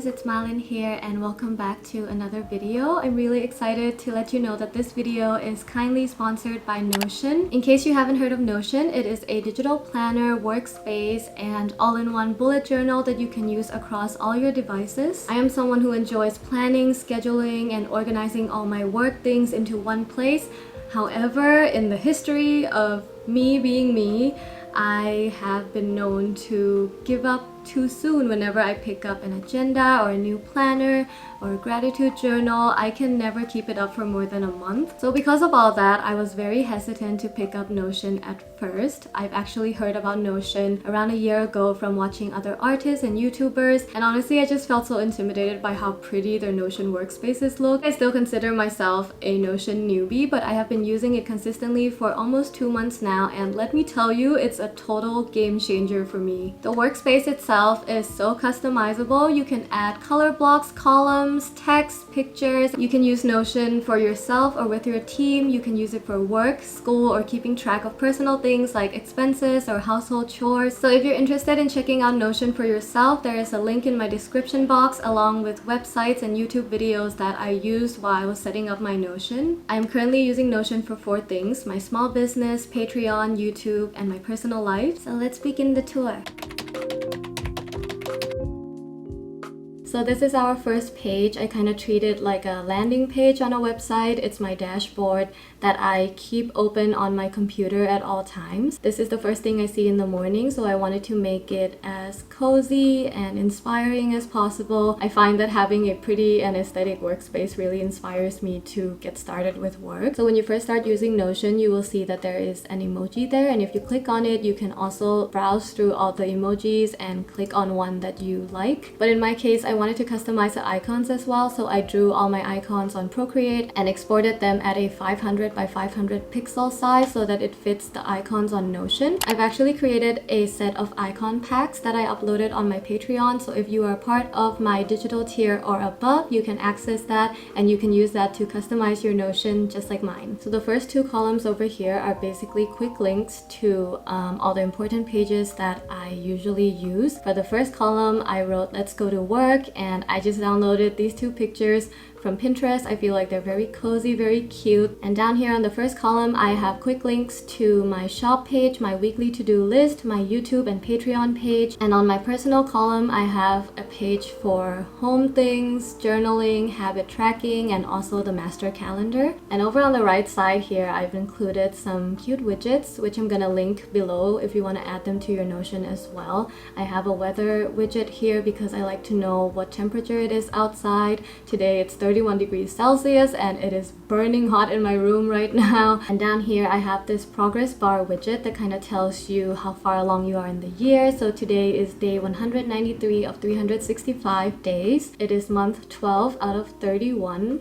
It's Malin here and welcome back to another video. I'm really excited to let you know that this video is kindly sponsored by Notion. In case you haven't heard of Notion, it is a digital planner, workspace, and all-in-one bullet journal that you can use across all your devices. I am someone who enjoys planning, scheduling, and organizing all my work things into one place. However, in the history of me being me, I have been known to give up too soon whenever I pick up an agenda or a new planner or a gratitude journal. I can never keep it up for more than a month. So because of all that, I was very hesitant to pick up Notion at first. I've actually heard about Notion around a year ago from watching other artists and YouTubers, and honestly I just felt so intimidated by how pretty their Notion workspaces look. I still consider myself a Notion newbie, but I have been using it consistently for almost 2 months now, and let me tell you, it's a total game changer for me. The workspace itself is so customizable. You can add color blocks, columns, text, pictures. You can use Notion for yourself or with your team. You can use it for work, school, or keeping track of personal things like expenses or household chores. So if you're interested in checking out Notion for yourself, there is a link in my description box along with websites and YouTube videos that I used while I was setting up my Notion. I'm currently using Notion for 4 things: my small business, Patreon, YouTube, and my personal life. So let's begin the tour. So this is our first page. I kind of treat it like a landing page on a website. It's my dashboard that I keep open on my computer at all times. This is the first thing I see in the morning, so I wanted to make it as cozy and inspiring as possible. I find that having a pretty and aesthetic workspace really inspires me to get started with work. So when you first start using Notion, you will see that there is an emoji there, and if you click on it, you can also browse through all the emojis and click on one that you like. But in my case, I wanted to customize the icons as well, so I drew all my icons on Procreate and exported them at a 500 by 500 pixel size so that it fits the icons on Notion. I've actually created a set of icon packs that I uploaded on my Patreon, so if you are part of my digital tier or above, you can access that and you can use that to customize your Notion just like mine. So the first 2 columns over here are basically quick links to all the important pages that I usually use. For the first column, I wrote "Let's go to work," and I just downloaded these 2 pictures from Pinterest. I feel like they're very cozy, very cute. And down here on the first column, I have quick links to my shop page, my weekly to-do list, my YouTube and Patreon page. And on my personal column, I have a page for home things, journaling, habit tracking, and also the master calendar. And over on the right side here, I've included some cute widgets, which I'm gonna link below if you want to add them to your Notion as well. I have a weather widget here because I like to know what temperature it is outside. Today it's 31 degrees Celsius and it is burning hot in my room right now. And down here I have this progress bar widget that kind of tells you how far along you are in the year. So today is day 193 of 365 days. It is month 12 out of 31.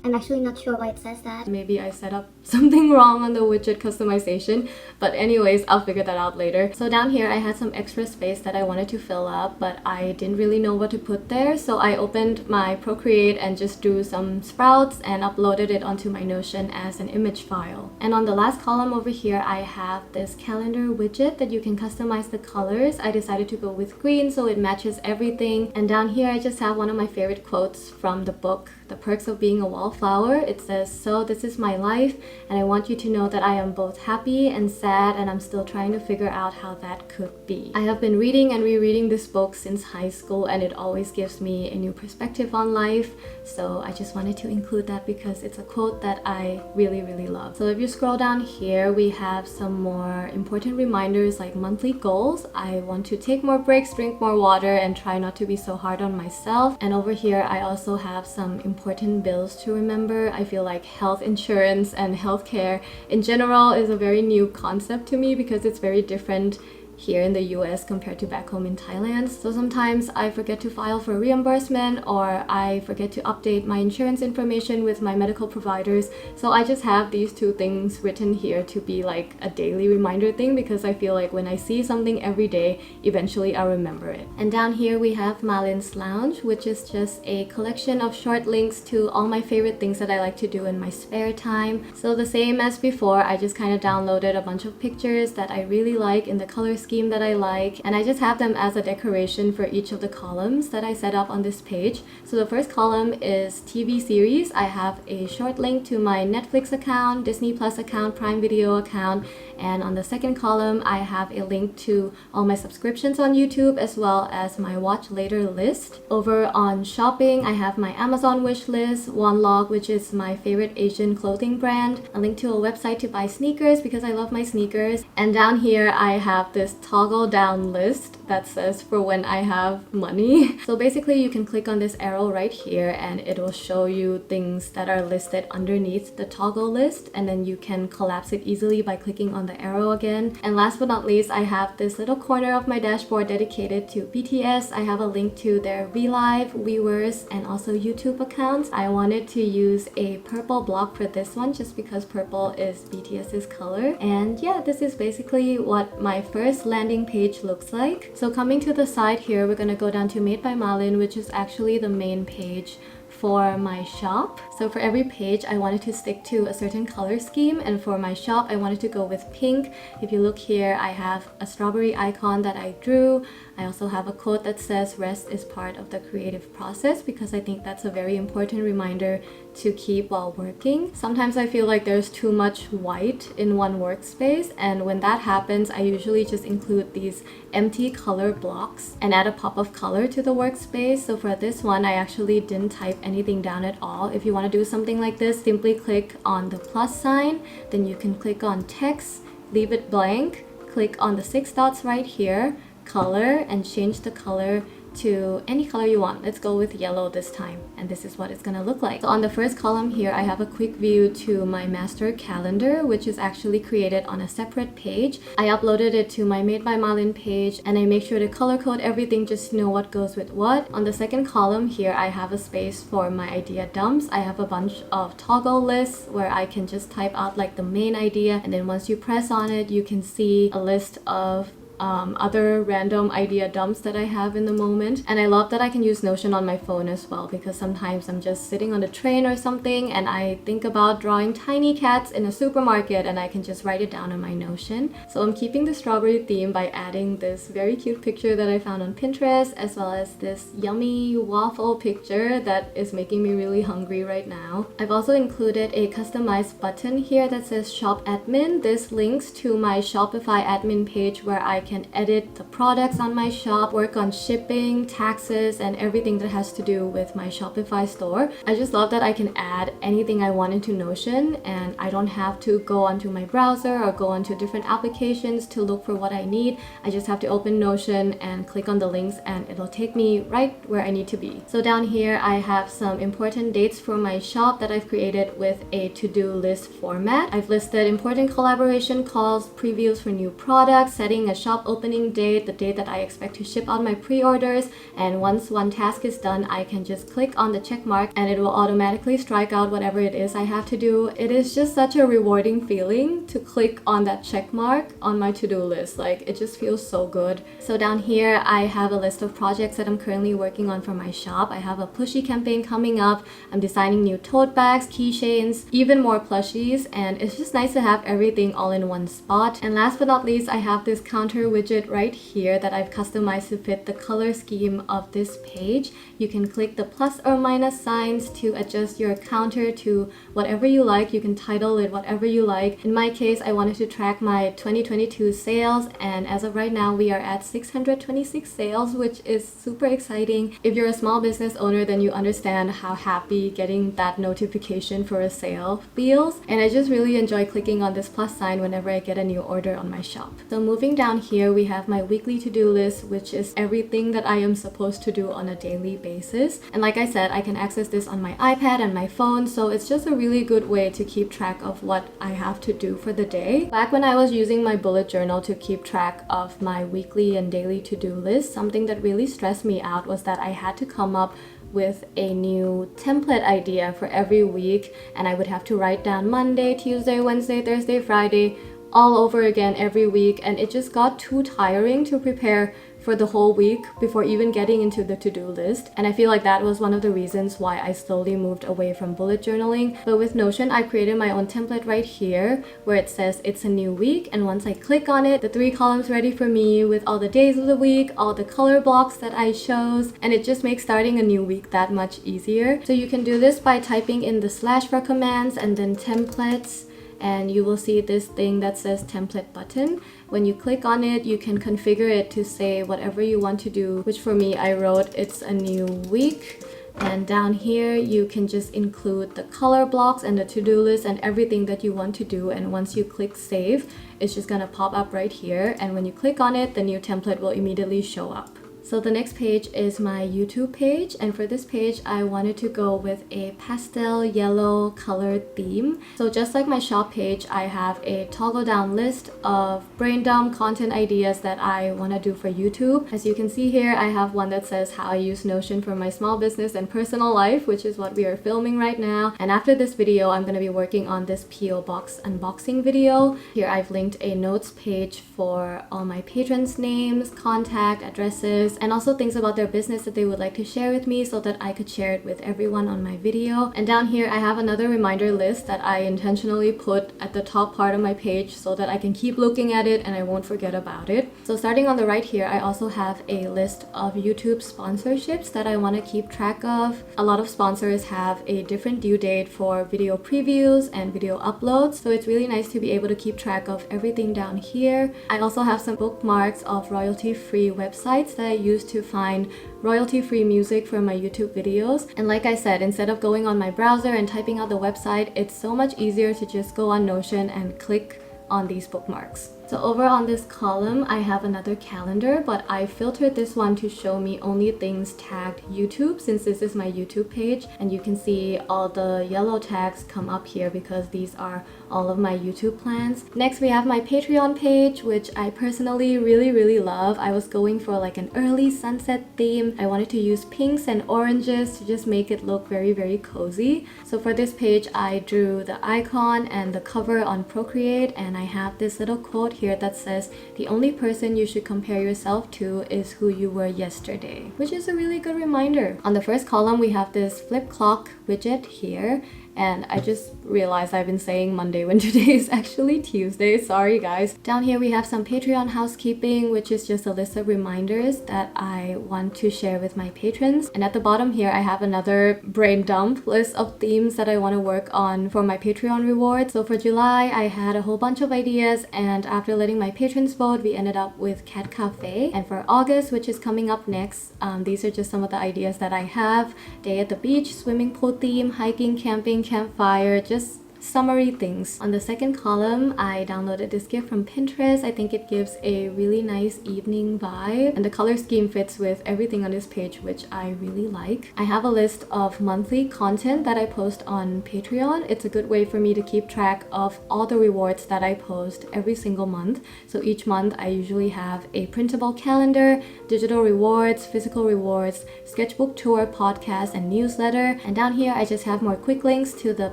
I'm actually not sure why it says that. Maybe I set up something wrong on the widget customization, but anyways, I'll figure that out later. So down here I had some extra space that I wanted to fill up, but I didn't really know what to put there, so I opened my Procreate and just drew some sprouts and uploaded it onto my Notion as an image file. And on the last column over here, I have this calendar widget that you can customize the colors. I decided to go with green so it matches everything. And down here I just have one of my favorite quotes from the book The Perks of Being a Wallflower. It says, "So this is my life, and I want you to know that I am both happy and sad, and I'm still trying to figure out how that could be." I have been reading and rereading this book since high school, and it always gives me a new perspective on life, so I just wanted to include that because it's a quote that I really love. So if you scroll down here, we have some more important reminders like monthly goals. I want to take more breaks, drink more water, and try not to be so hard on myself. And over here I also have some important bills to remember. I feel like health insurance and healthcare in general is a very new concept to me because it's very different here in the US compared to back home in Thailand. So sometimes I forget to file for reimbursement, or I forget to update my insurance information with my medical providers. So I just have these two things written here to be like a daily reminder thing, because I feel like when I see something every day, eventually I'll remember it. And down here we have Malin's Lounge, which is just a collection of short links to all my favorite things that I like to do in my spare time. So the same as before, I just kind of downloaded a bunch of pictures that I really like in the color scheme that I like, and I just have them as a decoration for each of the columns that I set up on this page. So the first column is TV series. I have a short link to my Netflix account, Disney Plus account, Prime Video account, and on the second column I have a link to all my subscriptions on YouTube as well as my watch later list. Over on shopping, I have my Amazon wish list, Wonlog, which is my favorite Asian clothing brand, a link to a website to buy sneakers because I love my sneakers, and down here I have this toggle down list that says for when I have money. So basically you can click on this arrow right here and it will show you things that are listed underneath the toggle list, and then you can collapse it easily by clicking on the arrow again. And last but not least, I have this little corner of my dashboard dedicated to BTS. I have a link to their VLive, Weverse, and also YouTube accounts. I wanted to use a purple block for this one just because purple is BTS's color. And yeah, this is basically what my first landing page looks like. So coming to the side here, we're gonna go down to Made by Malin, which is actually the main page for my shop. So for every page I wanted to stick to a certain color scheme, and for my shop I wanted to go with pink. If you look here, I have a strawberry icon that I drew. I also have a quote that says rest is part of the creative process, because I think that's a very important reminder to keep while working. Sometimes I feel like there's too much white in one workspace, and when that happens I usually just include these empty color blocks and add a pop of color to the workspace. So for this one I actually didn't type anything down at all. If you want to do something like this, simply click on the plus sign, then you can click on text, leave it blank, click on the 6 dots right here, color, and change the color to any color you want. Let's go with yellow this time, and this is what it's gonna look like. So on the first column here I have a quick view to my master calendar, which is actually created on a separate page. I uploaded it to my Made by Malin page, and I make sure to color code everything just to know what goes with what. On the second column here I have a space for my idea dumps. I have a bunch of toggle lists where I can just type out like the main idea, and then once you press on it you can see a list of other random idea dumps that I have in the moment. And I love that I can use Notion on my phone as well, because sometimes I'm just sitting on the train or something and I think about drawing tiny cats in a supermarket, and I can just write it down on my Notion. So I'm keeping the strawberry theme by adding this very cute picture that I found on Pinterest, as well as this yummy waffle picture that is making me really hungry right now. I've also included a customized button here that says Shop Admin. This links to my Shopify admin page where I can edit the products on my shop, work on shipping, taxes, and everything that has to do with my Shopify store. I just love that I can add anything I want into Notion, and I don't have to go onto my browser or go onto different applications to look for what I need. I just have to open Notion and click on the links and it'll take me right where I need to be. So down here I have some important dates for my shop that I've created with a to-do list format. I've listed important collaboration calls, previews for new products, setting a shop opening date, the date that I expect to ship out my pre-orders, and once one task is done I can just click on the check mark and it will automatically strike out whatever it is I have to do. It is just such a rewarding feeling to click on that check mark on my to-do list. Like, it just feels so good. So down here I have a list of projects that I'm currently working on for my shop. I have a plushie campaign coming up. I'm designing new tote bags, keychains, even more plushies, and it's just nice to have everything all in one spot. And last but not least, I have this counter widget right here that I've customized to fit the color scheme of this page. You can click the plus or minus signs to adjust your counter to whatever you like. You can title it whatever you like. In my case, I wanted to track my 2022 sales, and as of right now we are at 626 sales, which is super exciting. If you're a small business owner, then you understand how happy getting that notification for a sale feels, and I just really enjoy clicking on this plus sign whenever I get a new order on my shop. So moving down here, here we have my weekly to-do list, which is everything that I am supposed to do on a daily basis. And like I said, I can access this on my iPad and my phone, so it's just a really good way to keep track of what I have to do for the day. Back when I was using my bullet journal to keep track of my weekly and daily to-do list, something that really stressed me out was that I had to come up with a new template idea for every week, and I would have to write down Monday, Tuesday, Wednesday, Thursday, Friday all over again every week, and it just got too tiring to prepare for the whole week before even getting into the to-do list. And I feel like that was one of the reasons why I slowly moved away from bullet journaling. But with Notion, I created my own template right here where it says it's a new week, and once I click on it, the 3 columns ready for me with all the days of the week, all the color blocks that I chose, and it just makes starting a new week that much easier. So you can do this by typing in the / for commands and then templates, and you will see this thing that says template button. When you click on it, you can configure it to say whatever you want to do, which for me, I wrote it's a new week. And down here, you can just include the color blocks and the to-do list and everything that you want to do. And once you click save, it's just gonna pop up right here. And when you click on it, the new template will immediately show up. So the next page is my YouTube page, and for this page I wanted to go with a pastel yellow colored theme. So just like my shop page, I have a toggle down list of brain dump content ideas that I want to do for YouTube. As you can see here, I have one that says how I use Notion for my small business and personal life, which is what we are filming right now. And after this video, I'm going to be working on this PO box unboxing video. Here I've linked a notes page for all my patrons' names, contact addresses, and also things about their business that they would like to share with me so that I could share it with everyone on my video. And down here I have another reminder list that I intentionally put at the top part of my page so that I can keep looking at it and I won't forget about it. So starting on the right here, I also have a list of YouTube sponsorships that I want to keep track of. A lot of sponsors have a different due date for video previews and video uploads, so it's really nice to be able to keep track of everything down here. I also have some bookmarks of royalty-free websites that I use to find royalty-free music for my YouTube videos. And like I said, instead of going on my browser and typing out the website, it's so much easier to just go on Notion and click on these bookmarks. So over on this column, I have another calendar, but I filtered this one to show me only things tagged YouTube, since this is my YouTube page, and you can see all the yellow tags come up here because these are all of my YouTube plans. Next, we have my Patreon page, which I personally really love. I was going for like an early sunset theme. I wanted to use pinks and oranges to just make it look very cozy. So for this page, I drew the icon and the cover on Procreate, and I have this little quote here that says, "The only person you should compare yourself to is who you were yesterday," which is a really good reminder. On the first column, we have this flip clock widget here, and I just realized I've been saying Monday when today is actually Tuesday. Sorry guys. Down here we have some Patreon housekeeping, which is just a list of reminders that I want to share with my patrons. And at the bottom here, I have another brain dump list of themes that I want to work on for my Patreon rewards. So for July, I had a whole bunch of ideas, and after letting my patrons vote, we ended up with cat cafe. And for August, which is coming up next, these are just some of the ideas that I have. Day at the beach, swimming pool theme, hiking, camping, campfire, just summary things. On the second column, I downloaded this gift from Pinterest. I think it gives a really nice evening vibe, and the color scheme fits with everything on this page, which I really like. I have a list of monthly content that I post on Patreon. It's a good way for me to keep track of all the rewards that I post every single month. So each month I usually have a printable calendar, digital rewards, physical rewards, sketchbook tour, podcast, and newsletter. And down here I just have more quick links to the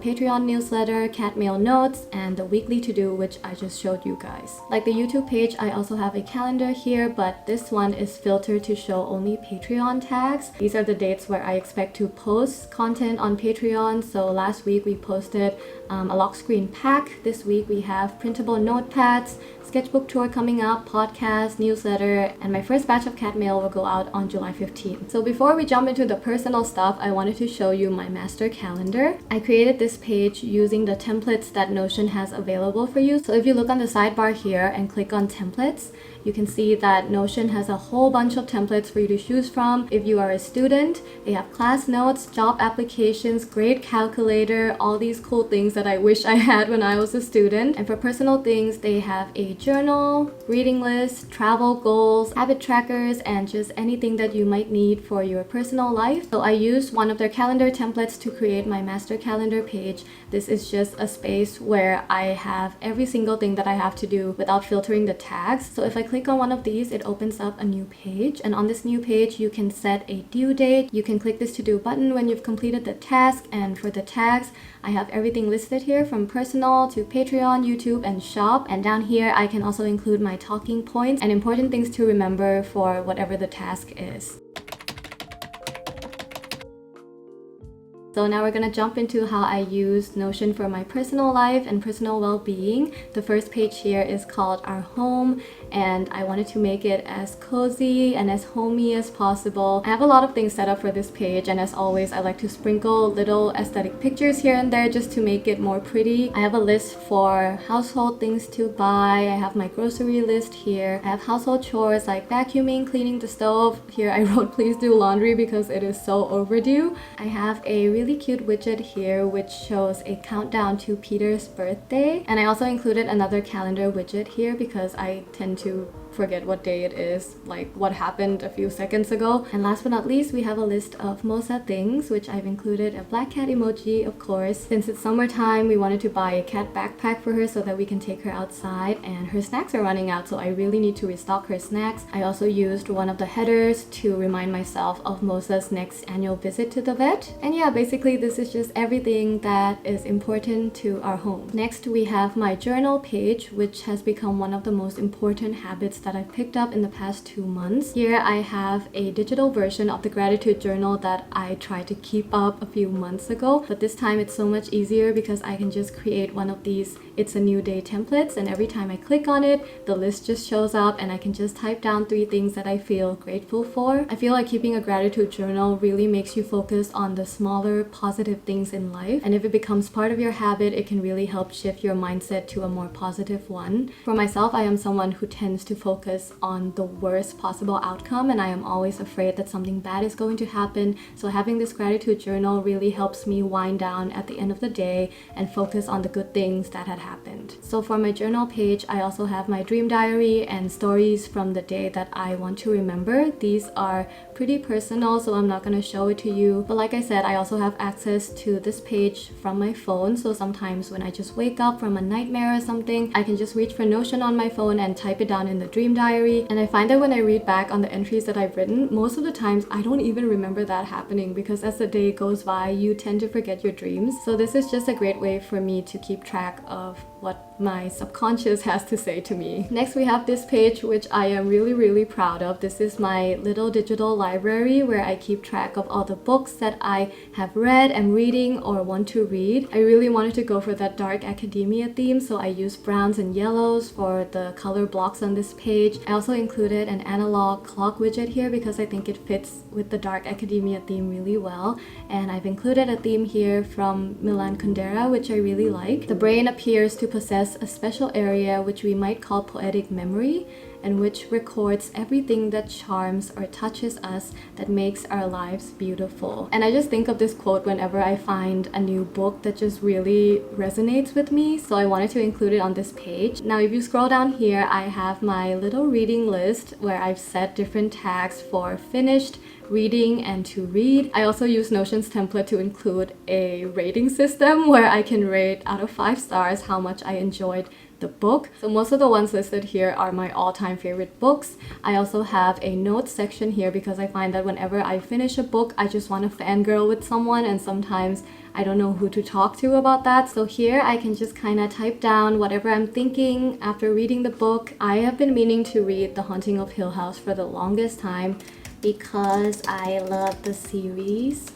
Patreon newsletter, cat mail notes, and the weekly to-do, which I just showed you guys. Like the YouTube page, I also have a calendar here, but this one is filtered to show only Patreon tags. These are the dates where I expect to post content on Patreon. So last week we posted a lock screen pack. This week we have printable notepads, sketchbook tour coming up, podcast, newsletter, and my first batch of cat mail will go out on July 15th. So before we jump into the personal stuff, I wanted to show you my master calendar. I created this page using the templates that Notion has available for you. So if you look on the sidebar here and click on templates, you can see that Notion has a whole bunch of templates for you to choose from. If you are a student, they have class notes, job applications, grade calculator, all these cool things that I wish I had when I was a student. And for personal things, they have a journal, reading list, travel goals, habit trackers, and just anything that you might need for your personal life. So I used one of their calendar templates to create my master calendar page. This is just a space where I have every single thing that I have to do without filtering the tags. So if I click on one of these, it opens up a new page. And on this new page, you can set a due date. You can click this to do button when you've completed the task. And for the tags, I have everything listed here from personal to Patreon, YouTube, and shop. And down here, I can also include my talking points and important things to remember for whatever the task is. So now we're gonna jump into how I use Notion for my personal life and personal well-being. The first page here is called Our Home, and I wanted to make it as cozy and as homey as possible. I have a lot of things set up for this page, and as always, I like to sprinkle little aesthetic pictures here and there just to make it more pretty. I have a list for household things to buy. I have my grocery list here. I have household chores like vacuuming, cleaning the stove. Here I wrote please do laundry because it is so overdue. I have a really cute widget here which shows a countdown to Peter's birthday, and I also included another calendar widget here because I tend to forget what day it is, like what happened a few seconds ago. And last but not least, we have a list of 𝒓𝒐𝒏𝒂𝒄𝒄 things, which I've included a black cat emoji, of course. Since it's summertime, we wanted to buy a cat backpack for her so that we can take her outside, and her snacks are running out, so I really need to restock her snacks. I also used one of the headers to remind myself of 𝒓𝒐𝒏𝒂𝒄𝒄's next annual visit to the vet. And yeah, basically this is just everything that is important to our home. Next, we have my journal page, which has become one of the most important habits that I've picked up in the past 2 months. Here I have a digital version of the gratitude journal that I tried to keep up a few months ago, but this time it's so much easier because I can just create one of these It's a New Day templates, and every time I click on it, the list just shows up and I can just type down 3 things that I feel grateful for. I feel like keeping a gratitude journal really makes you focus on the smaller positive things in life, and if it becomes part of your habit, it can really help shift your mindset to a more positive one. For myself, I am someone who tends to focus on the worst possible outcome, and I am always afraid that something bad is going to happen. So having this gratitude journal really helps me wind down at the end of the day and focus on the good things that had happened. So for my journal page, I also have my dream diary and stories from the day that I want to remember. These are pretty personal, so I'm not going to show it to you. But like I said, I also have access to this page from my phone. So sometimes when I just wake up from a nightmare or something, I can just reach for Notion on my phone and type it down in the dream diary. And I find that when I read back on the entries that I've written, most of the times I don't even remember that happening, because as the day goes by, you tend to forget your dreams. So this is just a great way for me to keep track of what my subconscious has to say to me. Next, we have this page, which I am really proud of. This is my little digital library where I keep track of all the books that I have read, am reading, or want to read. I really wanted to go for that dark academia theme, so I used browns and yellows for the color blocks on this page. I also included an analog clock widget here because I think it fits with the dark academia theme really well. And I've included a theme here from Milan Kundera, which I really like. The brain appears to possess a special area which we might call poetic memory, and which records everything that charms or touches us, that makes our lives beautiful. And I just think of this quote whenever I find a new book that just really resonates with me, so I wanted to include it on this page. Now if you scroll down here, I have my little reading list where I've set different tags for finished, reading, and to read. I also use Notion's template to include a rating system where I can rate out of 5 stars how much I enjoyed the book. So most of the ones listed here are my all-time favorite books. I also have a notes section here because I find that whenever I finish a book, I just want to fangirl with someone, and sometimes I don't know who to talk to about that. So here I can just kind of type down whatever I'm thinking after reading the book. I have been meaning to read The Haunting of Hill House for the longest time because I love the series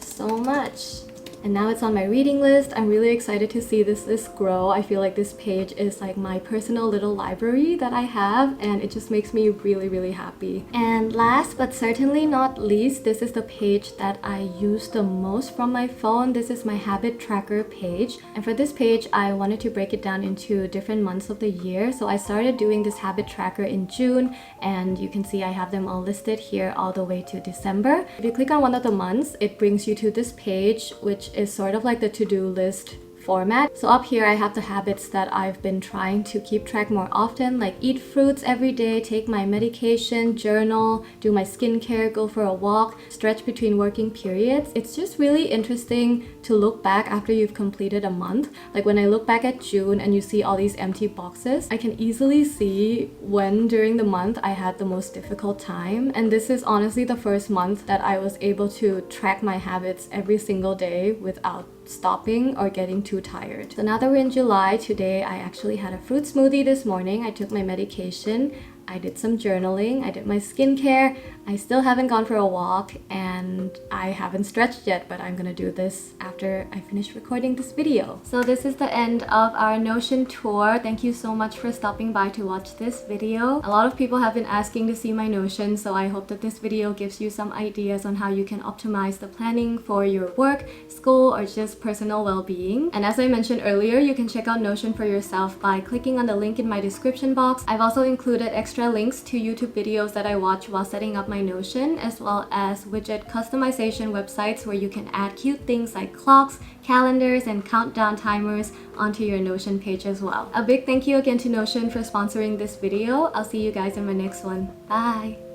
so much. And now it's on my reading list. I'm really excited to see this list grow. I feel like this page is like my personal little library that I have, and it just makes me really happy. And last but certainly not least, this is the page that I use the most from my phone. This is my habit tracker page. And for this page, I wanted to break it down into different months of the year. So I started doing this habit tracker in June, and you can see I have them all listed here all the way to December. If you click on one of the months, it brings you to this page, which is sort of like the to-do list format. So up here I have the habits that I've been trying to keep track more often, like eat fruits every day, take my medication, journal, do my skincare, go for a walk, stretch between working periods. It's just really interesting to look back after you've completed a month. Like when I look back at June and you see all these empty boxes, I can easily see when during the month I had the most difficult time. And this is honestly the first month that I was able to track my habits every single day without stopping or getting too tired. So now that we're in July, today I actually had a fruit smoothie this morning. I took my medication, I did some journaling, I did my skincare, I still haven't gone for a walk, and I haven't stretched yet, but I'm gonna do this after I finish recording this video. So this is the end of our Notion tour. Thank you so much for stopping by to watch this video. A lot of people have been asking to see my Notion, so I hope that this video gives you some ideas on how you can optimize the planning for your work, school, or just personal well-being. And as I mentioned earlier, you can check out Notion for yourself by clicking on the link in my description box. I've also included extra links to YouTube videos that I watch while setting up my Notion, as well as widget customization websites where you can add cute things like clocks, calendars, and countdown timers onto your Notion page as well. A big thank you again to Notion for sponsoring this video. I'll see you guys in my next one. Bye!